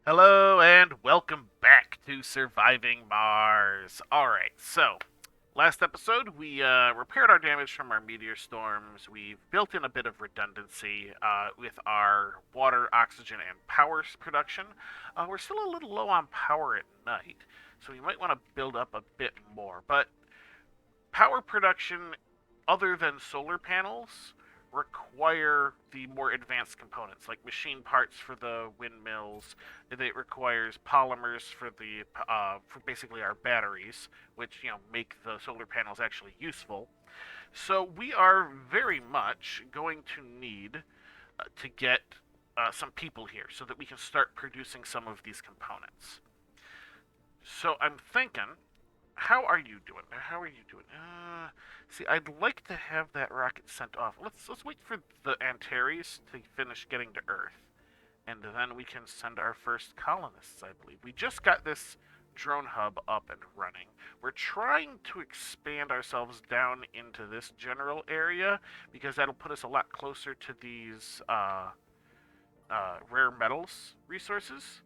Hello and welcome back to Surviving Mars. Alright, so last episode we repaired our damage from our meteor storms. We've built in a bit of redundancy with our water, oxygen, and power production. We're still a little low on power at night, so we might want to build up a bit more. But power production, other than solar panels, require the more advanced components, like machine parts for the windmills. It requires polymers for basically our batteries, which make the solar panels actually useful. So we are very much going to need to get some people here so that we can start producing some of these components. So I'm thinking, how are you doing? How are you doing? See, I'd like to have that rocket sent off. Let's wait for the Antares to finish getting to Earth, and then we can send our first colonists. I believe we just got this drone hub up and running. We're trying to expand ourselves down into this general area because that'll put us a lot closer to these rare metals resources,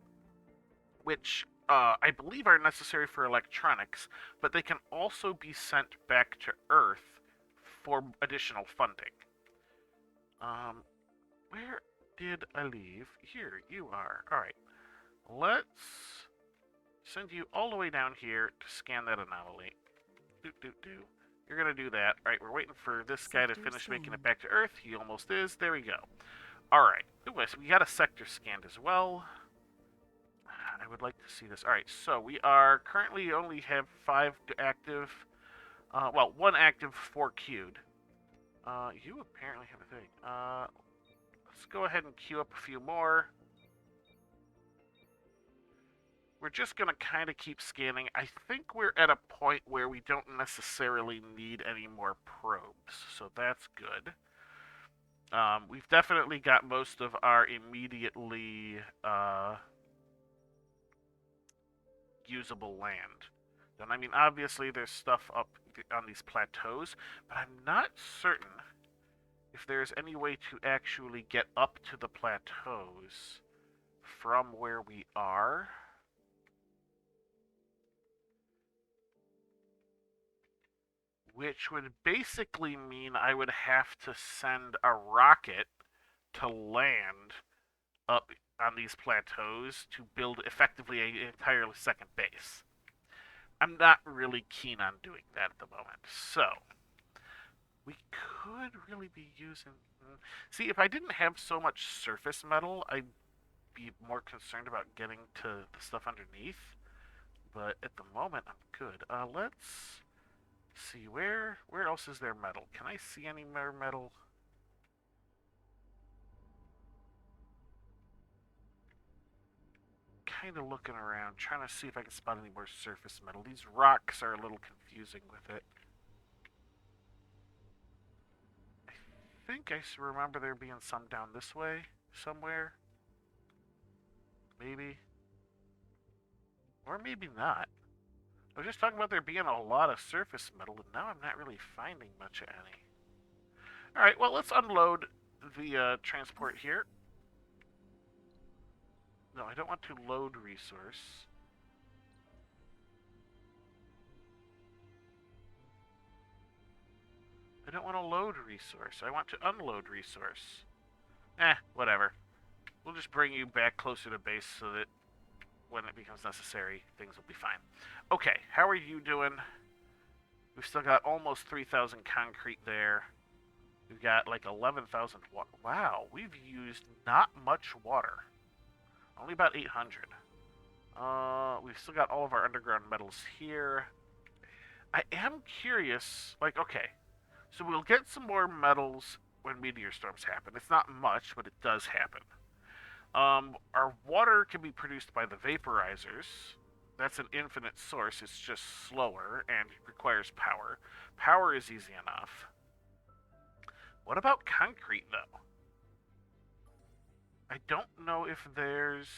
which I believe are necessary for electronics, but they can also be sent back to Earth for additional funding. Um, where did I leave? Here you are. All right, let's send you all the way down here to scan that anomaly. Do do do. You're gonna do that. All right, we're waiting for this guy to finish making it back to Earth. He almost is. There we go. All right. Ooh, so we got a sector scanned as well. I would like to see this. All right, so we are currently only have 5 active. Well, 1 active, 4 queued. You apparently have a thing. Let's go ahead and queue up a few more. We're just gonna kind of keep scanning. I think we're at a point where we don't necessarily need any more probes, so that's good. We've definitely got most of our immediately usable land. And I mean, obviously, there's stuff up on these plateaus, but I'm not certain if there's any way to actually get up to the plateaus from where we are. Which would basically mean I would have to send a rocket to land up on these plateaus to build effectively an entirely second base. I'm not really keen on doing that at the moment. So, we could really be using. See, if I didn't have so much surface metal, I'd be more concerned about getting to the stuff underneath. But at the moment, I'm good. Let's see where else is there metal? Can I see any more metal? Kind of looking around, trying to see if I can spot any more surface metal. These rocks are a little confusing with it. I think I remember there being some down this way somewhere. Maybe. Or maybe not. I was just talking about there being a lot of surface metal, and now I'm not really finding much of any. Alright, well, let's unload the transport here. No, I don't want to load resource. I don't want to load resource. I want to unload resource. Whatever. We'll just bring you back closer to base so that when it becomes necessary, things will be fine. Okay, how are you doing? We've still got almost 3,000 concrete there. We've got like 11,000 water. Wow, we've used not much water. Only about 800. We've still got all of our underground metals here. I am curious, like, okay, so we'll get some more metals when meteor storms happen. It's not much, but it does happen. Our water can be produced by the vaporizers. That's an infinite source. It's just slower and requires power. Power is easy enough. What about concrete, though? I don't know if there's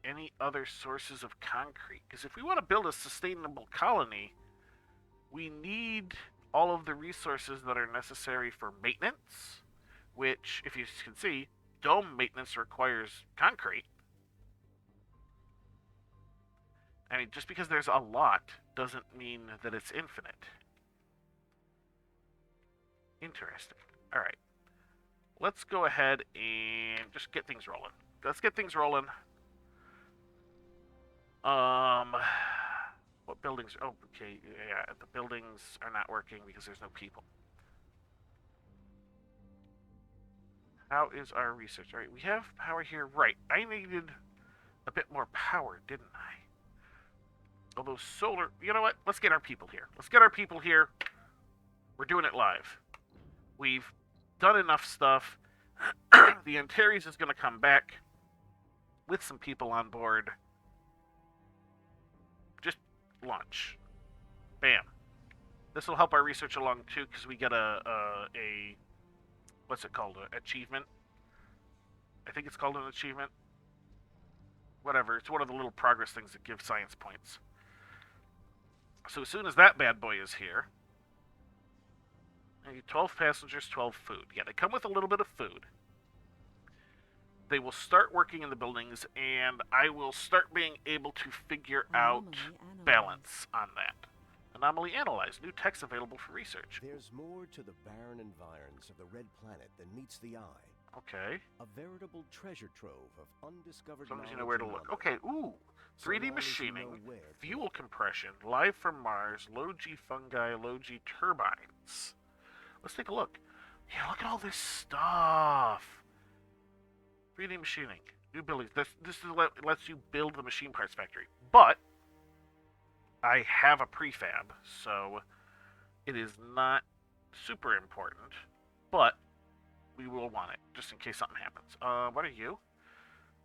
any other sources of concrete. Because if we want to build a sustainable colony, we need all of the resources that are necessary for maintenance, which, if you can see, dome maintenance requires concrete. I mean, just because there's a lot doesn't mean that it's infinite. Interesting. Alright. Let's go ahead and just get things rolling. Let's get things rolling. What buildings? Oh, okay. Yeah, the buildings are not working because there's no people. How is our research? All right, we have power here. Right. I needed a bit more power, didn't I? Although solar... You know what? Let's get our people here. Let's get our people here. We're doing it live. We've done enough stuff. The Antares is going to come back with some people on board. Just launch. Bam. This will help our research along, too, because we get a what's it called? An achievement? I think it's called an achievement. Whatever. It's one of the little progress things that give science points. So as soon as that bad boy is here... 12 passengers, 12 food. Yeah, they come with a little bit of food. They will start working in the buildings, and I will start being able to figure out balance on that. Anomaly analyzed. New text available for research. There's more to the barren environs of the Red Planet than meets the eye. Okay. A veritable treasure trove of undiscovered knowledge. As long as you know where to look. Okay, ooh. 3D machining, fuel compression, life from Mars, low-G fungi, low-G turbines. Let's take a look. Yeah, look at all this stuff. 3D machining, new buildings. This lets you build the machine parts factory. But I have a prefab, so it is not super important. But we will want it just in case something happens. What are you?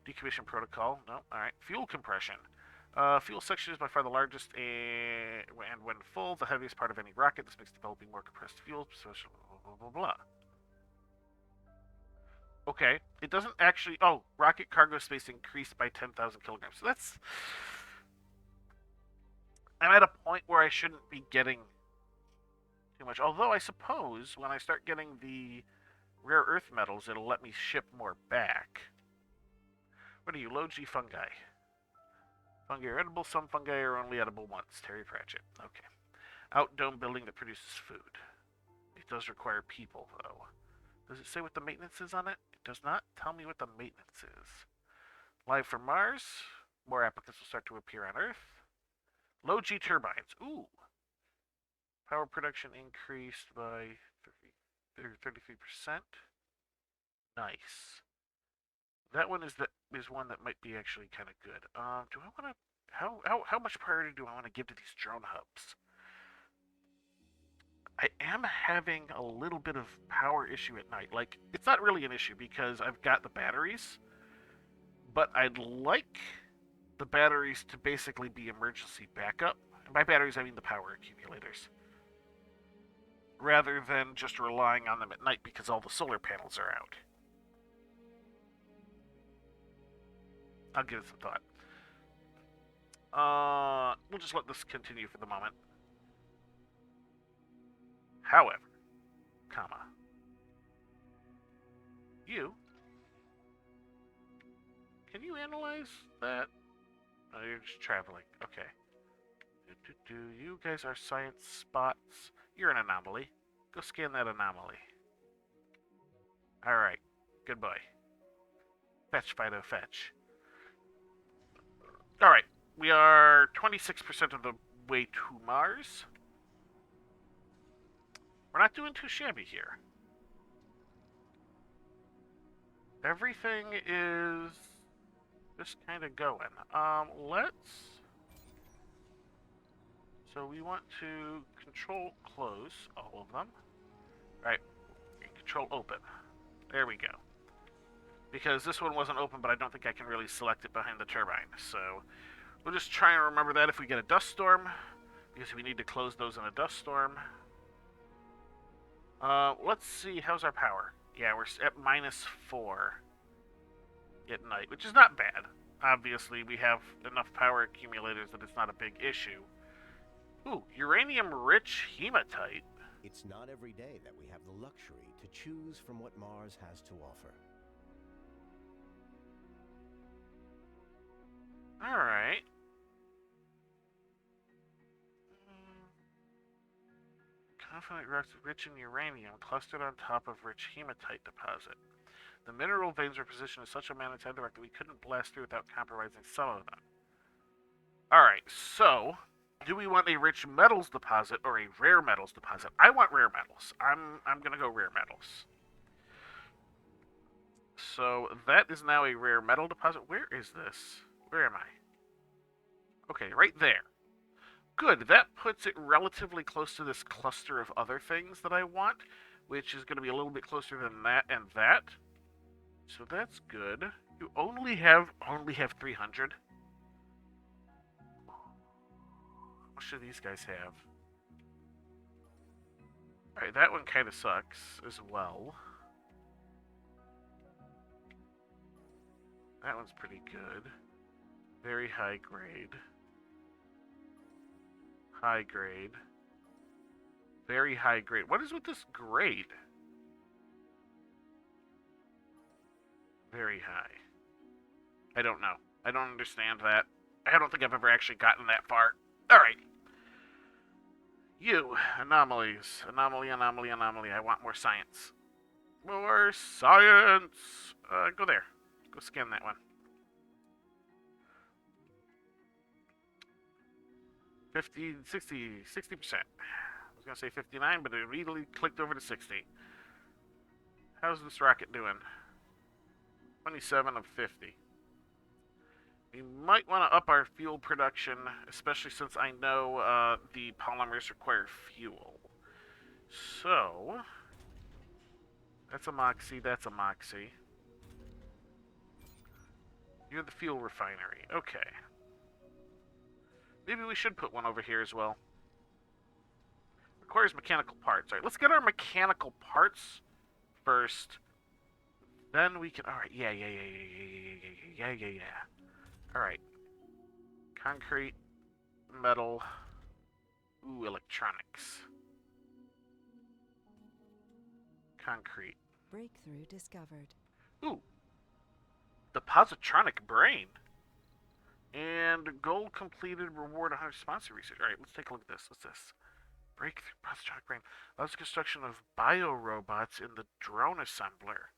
Decommission protocol. No. All right. Fuel compression. Fuel section is by far the largest, and when full, the heaviest part of any rocket. This makes developing more compressed fuel. Blah, blah, blah, blah. Okay. It doesn't actually... Oh, rocket cargo space increased by 10,000 kilograms. So that's... I'm at a point where I shouldn't be getting too much. Although I suppose when I start getting the rare earth metals, it'll let me ship more back. What are you? Low-G fungi. Fungi are edible. Some fungi are only edible once. Terry Pratchett. Okay. Outdome building that produces food. It does require people, though. Does it say what the maintenance is on it? It does not tell me what the maintenance is. Live from Mars. More applicants will start to appear on Earth. Low-G turbines. Ooh. Power production increased by 33%. Nice. That one is one that might be actually kind of good. Do I want to... How much priority do I want to give to these drone hubs? I am having a little bit of power issue at night. Like, it's not really an issue because I've got the batteries, but I'd like the batteries to basically be emergency backup. And by batteries, I mean the power accumulators. Rather than just relying on them at night because all the solar panels are out. I'll give it some thought. We'll just let this continue for the moment. However, comma, can you analyze that? Oh, you're just traveling. Okay. You guys are science spots. You're an anomaly. Go scan that anomaly. Alright. Goodbye. Fetch, Fido, fetch. Alright. We are 26% of the way to Mars. We're not doing too shabby here. Everything is just kind of going. So we want to control close all of them. Right. Control open. There we go. Because this one wasn't open, but I don't think I can really select it behind the turbine. So we'll just try and remember that if we get a dust storm, because we need to close those in a dust storm. Let's see, how's our power? Yeah, we're at -4 at night, which is not bad. Obviously, we have enough power accumulators that it's not a big issue. Ooh, uranium-rich hematite. It's not every day that we have the luxury to choose from what Mars has to offer. Alright. Infinite rocks rich in uranium, clustered on top of rich hematite deposit. The mineral veins were positioned in such a manner to that we couldn't blast through without compromising some of them. Alright, so do we want a rich metals deposit or a rare metals deposit? I want rare metals. I'm gonna go rare metals. So that is now a rare metal deposit. Where is this? Where am I? Okay, right there. Good, that puts it relatively close to this cluster of other things that I want, which is going to be a little bit closer than that and that. So that's good. You only have 300. What should these guys have? Alright, that one kind of sucks as well. That one's pretty good. Very high grade. High grade. Very high grade. What is with this grade? Very high. I don't know. I don't understand that. I don't think I've ever actually gotten that far. Alright. You. Anomalies. Anomaly, anomaly, anomaly. I want more science. More science! Go there. Go scan that one. 50, 60%. I was going to say 59, but it immediately clicked over to 60. How's this rocket doing? 27 of 50. We might want to up our fuel production, especially since I know the polymers require fuel. So, that's a Moxie, that's a Moxie. You're the fuel refinery. Okay. Maybe we should put one over here as well. Requires mechanical parts. Alright, let's get our mechanical parts first. Then we can... Alright, yeah. Alright. Concrete, metal, ooh, electronics. Concrete. Breakthrough discovered. Ooh. The positronic brain. And goal completed, reward 100 sponsor research. Alright, let's take a look at this. What's this? Breakthrough positronic brain. Allows construction of biorobots in the drone assembler.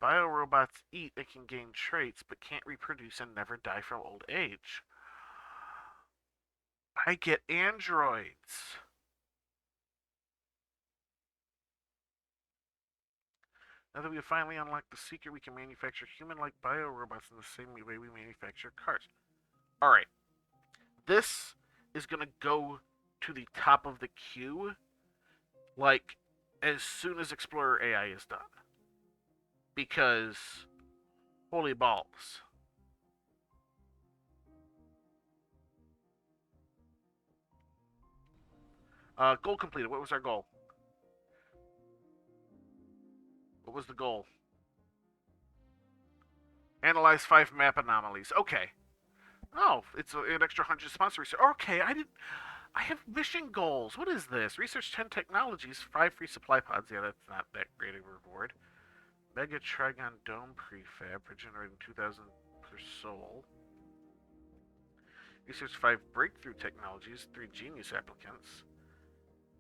Biorobots eat and can gain traits, but can't reproduce and never die from old age. I get androids. Now that we have finally unlocked the secret, we can manufacture human-like biorobots in the same way we manufacture cars. Alright. This is going to go to the top of the queue, like, as soon as Explorer AI is done. Because, holy balls. Goal completed. What was our goal? What was the goal? Analyze 5 map anomalies. Okay. Oh, it's an extra 100 sponsor research. Okay, I have mission goals. What is this? Research 10 technologies, 5 free supply pods. Yeah, that's not that great a reward. Mega Trigon Dome prefab for generating 2,000 per soul. Research 5 breakthrough technologies, 3 genius applicants.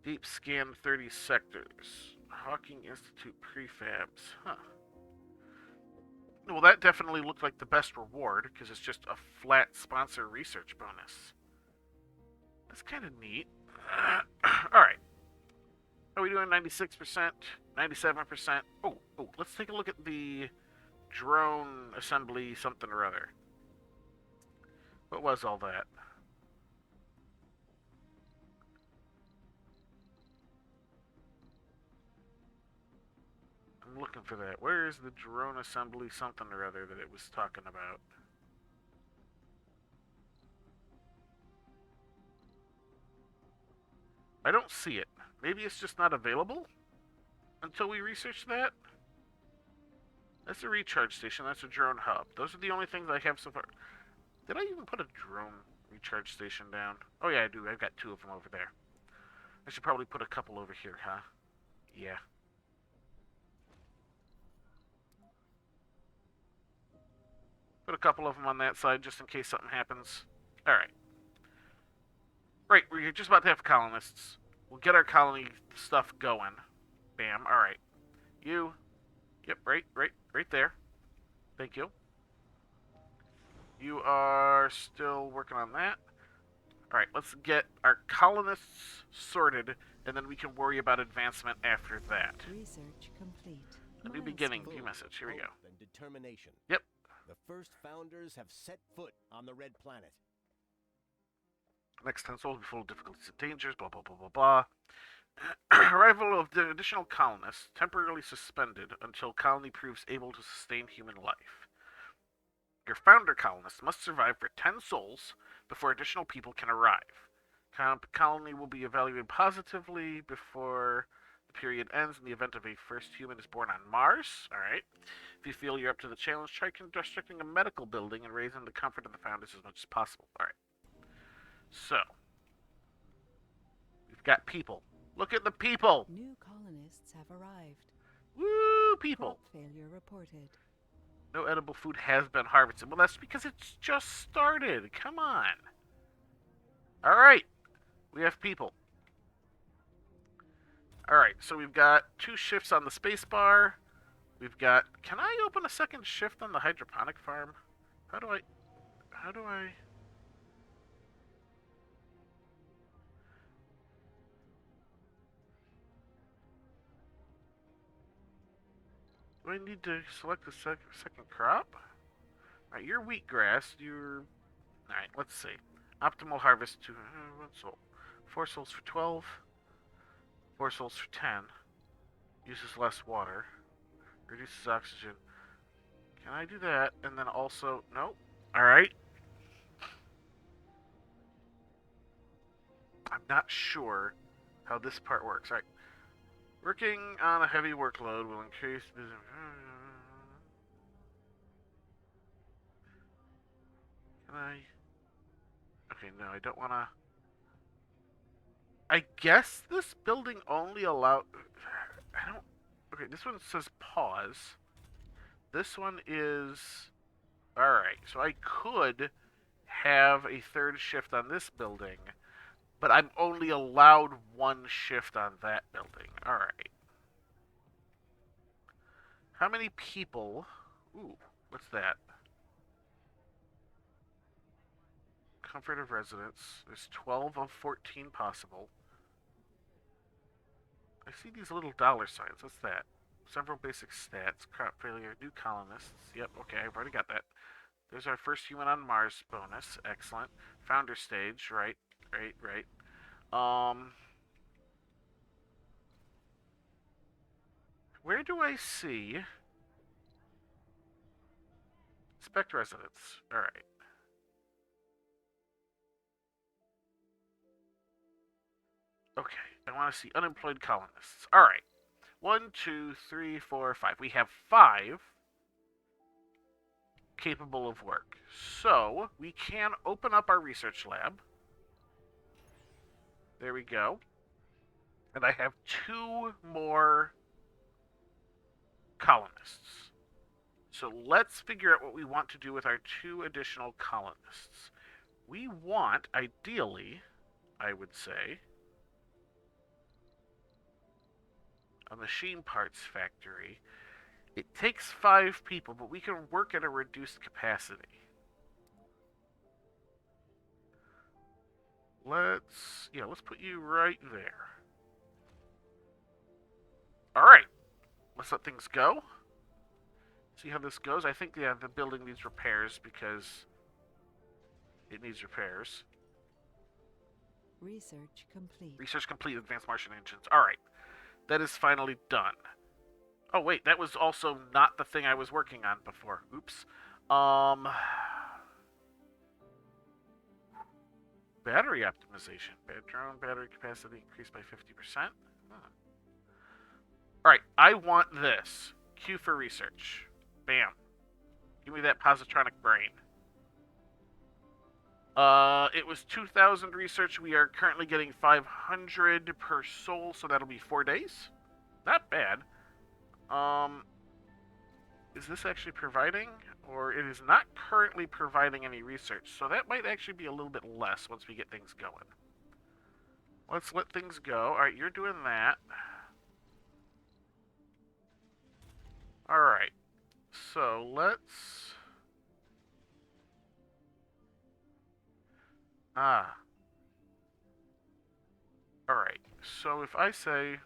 Deep scan 30 sectors. Hawking Institute prefabs. Huh. Well, that definitely looked like the best reward, because it's just a flat sponsor research bonus. That's kind of neat. Alright. Are we doing 96%? 97%? Oh, let's take a look at the drone assembly something or other. What was all that? I'm looking for that. Where is the drone assembly something or other that it was talking about? I don't see it. Maybe it's just not available until we research that? That's a recharge station. That's a drone hub. Those are the only things I have so far. Did I even put a drone recharge station down? Oh yeah, I do. I've got 2 of them over there. I should probably put a couple over here, huh? Yeah. Put a couple of them on that side just in case something happens. Alright. Right, we're just about to have colonists. We'll get our colony stuff going. Bam. All right. You. Yep. Right there. Thank you. You are still working on that. All right. Let's get our colonists sorted, and then we can worry about advancement after that. Research complete. A new beginning. Milestone. View message. Here we go. Hope and determination. Yep. The first founders have set foot on the Red Planet. Next 10 souls will be full of difficulties and dangers. Blah blah blah blah blah. Arrival of the additional colonists temporarily suspended until colony proves able to sustain human life. Your founder colonists must survive for 10 souls before additional people can arrive. Colony will be evaluated positively before the period ends in the event of a first human is born on Mars. Alright. If you feel you're up to the challenge, try constructing a medical building and raising the comfort of the founders as much as possible. Alright. So. We've got people. Look at the people! New colonists have arrived. Woo, people! Crop failure reported. No edible food has been harvested. Well, that's because it's just started. Come on. Alright. We have people. Alright, so we've got 2 shifts on the space bar. We've got... Can I open a second shift on the hydroponic farm? How do I... Do I need to select the second crop? Alright, you're wheatgrass. You're... Alright, let's see. Optimal harvest to... 1 soul. 4 souls for 12. 4 souls for 10. Uses less water. Reduces oxygen. Can I do that? And then also... Nope. Alright. I'm not sure how this part works. Alright. Working on a heavy workload will increase business. Can I? Okay, no, I don't want to. I guess this building only allow. I don't. Okay, this one says pause. This one is. Alright, so I could have a third shift on this building, but I'm only allowed 1 shift on that building. Alright. How many people... Ooh, what's that? Comfort of residence. There's 12 of 14 possible. I see these little dollar signs. What's that? Several basic stats. Crop failure. New colonists. Yep, okay, I've already got that. There's our first human on Mars bonus. Excellent. Founder stage. Right. Where do I see... Inspect residence. Alright. Okay, I want to see unemployed colonists. Alright. 1, 2, 3, 4, 5. We have 5 capable of work. So, we can open up our research lab. There we go. And I have 2 more colonists. So let's figure out what we want to do with our 2 additional colonists. We want, ideally, I would say, a machine parts factory. It takes 5 people, but we can work at a reduced capacity. Let's put you right there. Alright. Let's let things go. See how this goes. I think the building needs repairs because it needs repairs. Research complete. Research complete. Advanced Martian engines. Alright. That is finally done. Oh, wait. That was also not the thing I was working on before. Oops. Battery optimization. Drone battery capacity increased by 50%. Alright. I want this. Q for research. Bam. Give me that positronic brain. It was 2,000 research. We are currently getting 500 per soul, so that'll be 4 days. Not bad. Is this actually providing? Or it is not currently providing any research, so that might actually be a little bit less once we get things going. Let's let things go. Alright, you're doing that. Alright. So, let's... Ah. Alright. So, if I say...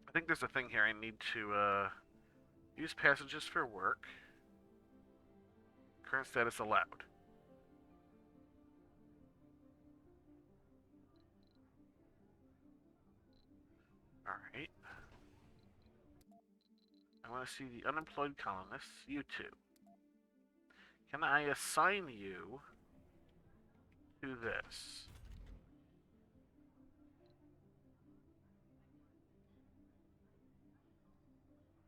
I think there's a thing here I need to, use passages for work. Current status allowed. Alright. I want to see the unemployed colonists. You two. Can I assign you to this?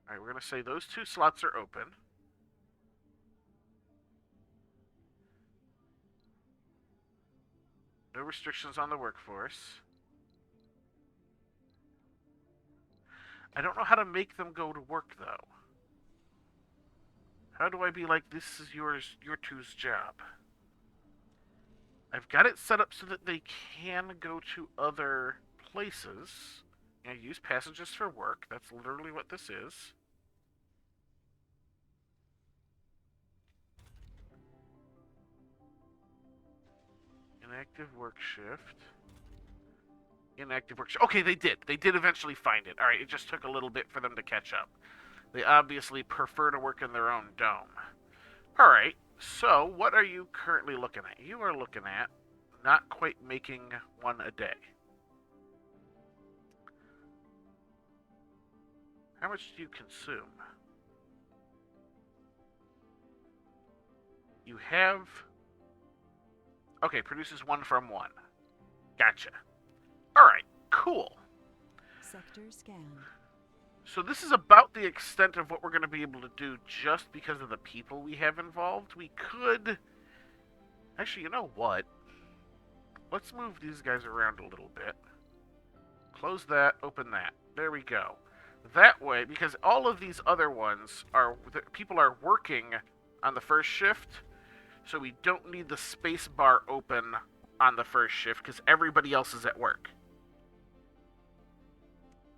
Alright, we're going to say those 2 slots are open. No restrictions on the workforce. I don't know how to make them go to work, though. How do I be like, this is your two's job? I've got it set up so that they can go to other places. And use passages for work. That's literally what this is. Inactive work shift. Inactive work shift. Okay, they did. They did eventually find it. Alright, it just took a little bit for them to catch up. They obviously prefer to work in their own dome. Alright, so what are you currently looking at? You are looking at not quite making one a day. How much do you consume? You have... Okay, produces 1 from 1. Gotcha. Alright, cool. Sector scanned. So this is about the extent of what we're going to be able to do just because of the people we have involved. We could... Actually, you know what? Let's move these guys around a little bit. Close that, open that. There we go. That way, because all of these other ones are... People are working on the first shift, so we don't need the space bar open on the first shift because everybody else is at work.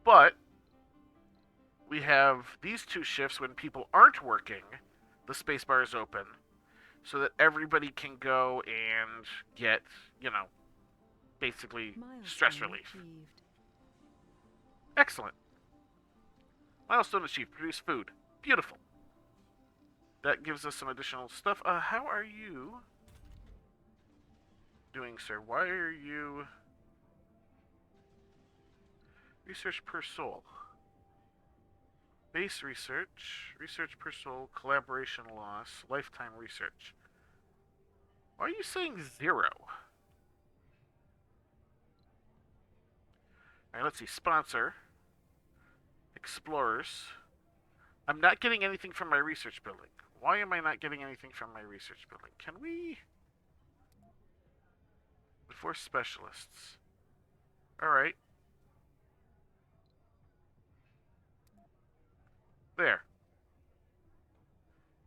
But we have these 2 shifts when people aren't working, the space bar is open, so that everybody can go and get, you know, basically stress relief. Achieved. Excellent. Milestone achieved. Produce food. Beautiful. That gives us some additional stuff. How are you doing, sir? Why are you... Research per soul. Base research. Research per soul. Collaboration loss. Lifetime research. Why are you saying 0? Alright, let's see. Sponsor. Explorers. I'm not getting anything from my research building. Why am I not getting anything from my research building? Can we... Before specialists. Alright. There.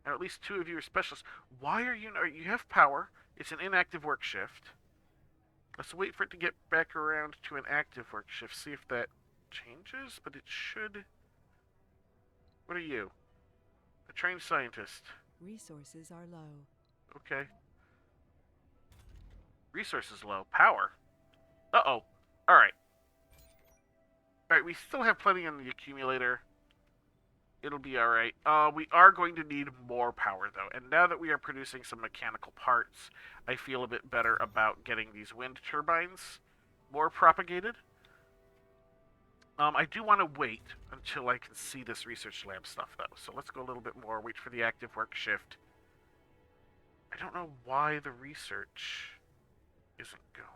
And at least 2 of you are specialists. Why are you... You have power. It's an inactive work shift. Let's wait for it to get back around to an active work shift. See if that changes. But it should... What are you? A trained scientist. Resources are low. Okay. Resources low. Power. Uh-oh. Alright. Alright, we still have plenty in the accumulator. It'll be alright. We are going to need more power, though. And now that we are producing some mechanical parts, I feel a bit better about getting these wind turbines more propagated. I do want to wait until I can see this research lab stuff, though. So let's go a little bit more, wait for the active work shift. I don't know why the research isn't going.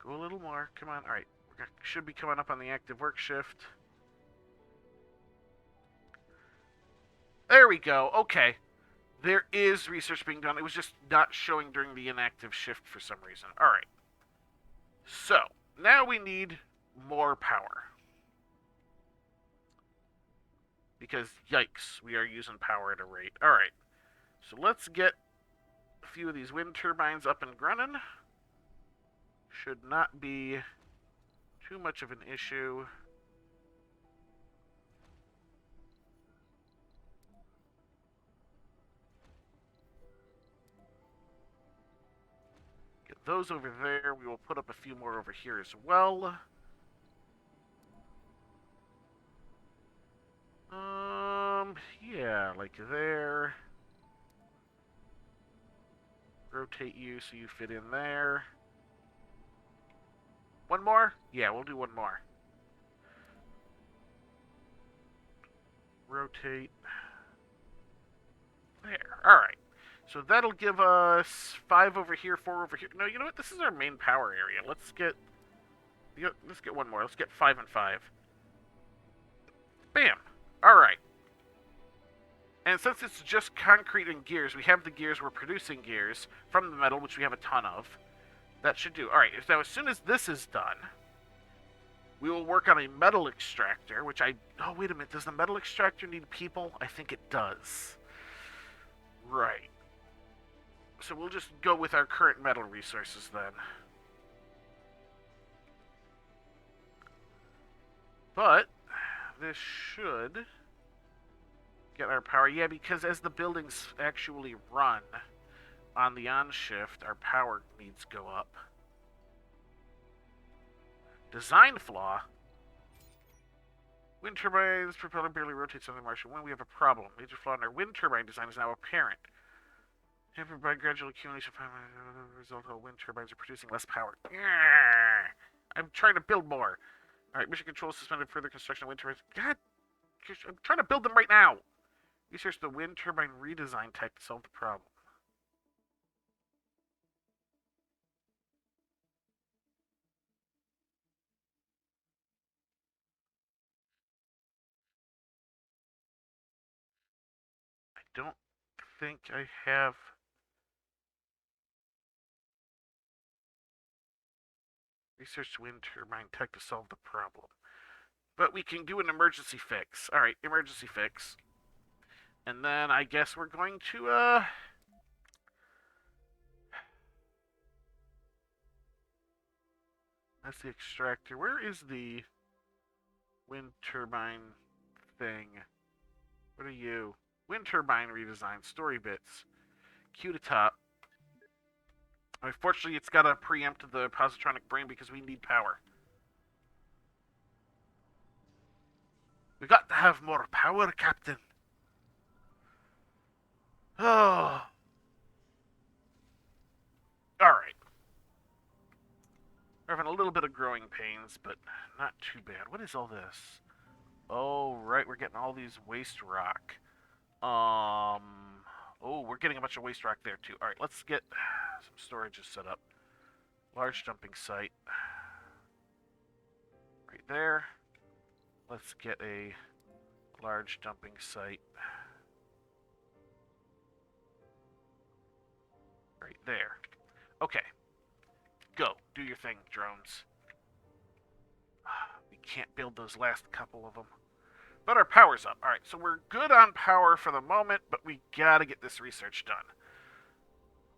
Go a little more. Come on. Alright. We should be coming up on the active work shift. There we go. Okay. There is research being done. It was just not showing during the inactive shift for some reason. Alright. So, now we need more power. Because, yikes, we are using power at a rate. Alright, so let's get a few of these wind turbines up and running. Should not be too much of an issue. Get those over there. We will put up a few more over here as well. Yeah, like there. Rotate you so you fit in there. One more? Yeah, we'll do one more. Rotate. There. Alright. So that'll give us 5 over here, 4 over here. No, you know what? This is our main power area. Let's get one more. Let's get 5 and 5. Bam. Alright. And since it's just concrete and gears, we have the gears, we're producing gears from the metal, which we have a ton of. That should do. Alright, now as soon as this is done, we will work on a metal extractor, which I... Oh, wait a minute. Does the metal extractor need people? I think it does. Right. So we'll just go with our current metal resources then. But this should get our power. Yeah, because as the buildings actually run on the on shift, our power needs go up. Design flaw. Wind turbines propeller barely rotates on the Martian when we have a problem. Major flaw in our wind turbine design is now apparent. Hampered by gradual accumulation of result of wind turbines are producing less power. I'm trying to build more. Alright, mission control suspended further construction of wind turbines. God, I'm trying to build them right now. Research the wind turbine redesign tech to solve the problem. I don't think I have... Research wind turbine tech to solve the problem. But we can do an emergency fix. Alright, emergency fix. And then I guess we're going to, that's the extractor. Where is the wind turbine thing? What are you? Wind turbine redesign. Story bits. Q to top. Unfortunately, it's got to preempt the positronic brain because we need power. We got to have more power, Captain. Oh. Alright. We're having a little bit of growing pains, but not too bad. What is all this? Oh, right, we're getting all these waste rock. Oh, we're getting a bunch of waste rock there, too. Alright, let's get some storages set up. Large dumping site. Right there. Let's get a large dumping site. Right there. Okay. Go. Do your thing, drones. We can't build those last couple of them. But our power's up. Alright, so we're good on power for the moment, but we gotta get this research done.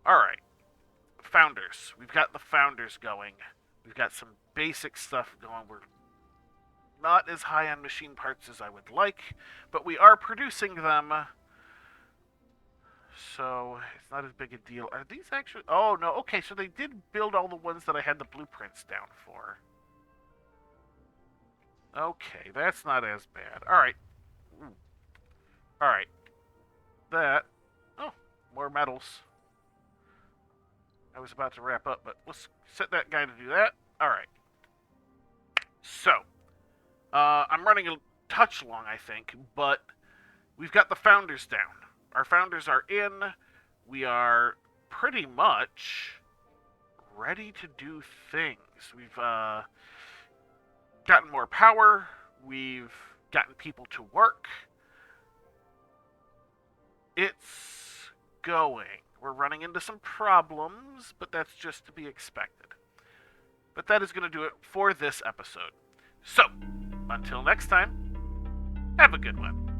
Alright. Founders. We've got the founders going. We've got some basic stuff going. We're not as high on machine parts as I would like, but we are producing them. So, it's not as big a deal. Are these actually... Oh, no. Okay, so they did build all the ones that I had the blueprints down for. Okay, that's not as bad. Alright. Alright. That... Oh, more metals. I was about to wrap up, but let's set that guy to do that. Alright. So, I'm running a touch long, I think, but we've got the founders down. Our founders are in. We are pretty much ready to do things. We've gotten more power. We've gotten people to work. It's going. We're running into some problems, but that's just to be expected. But that is going to do it for this episode. So, until next time, have a good one.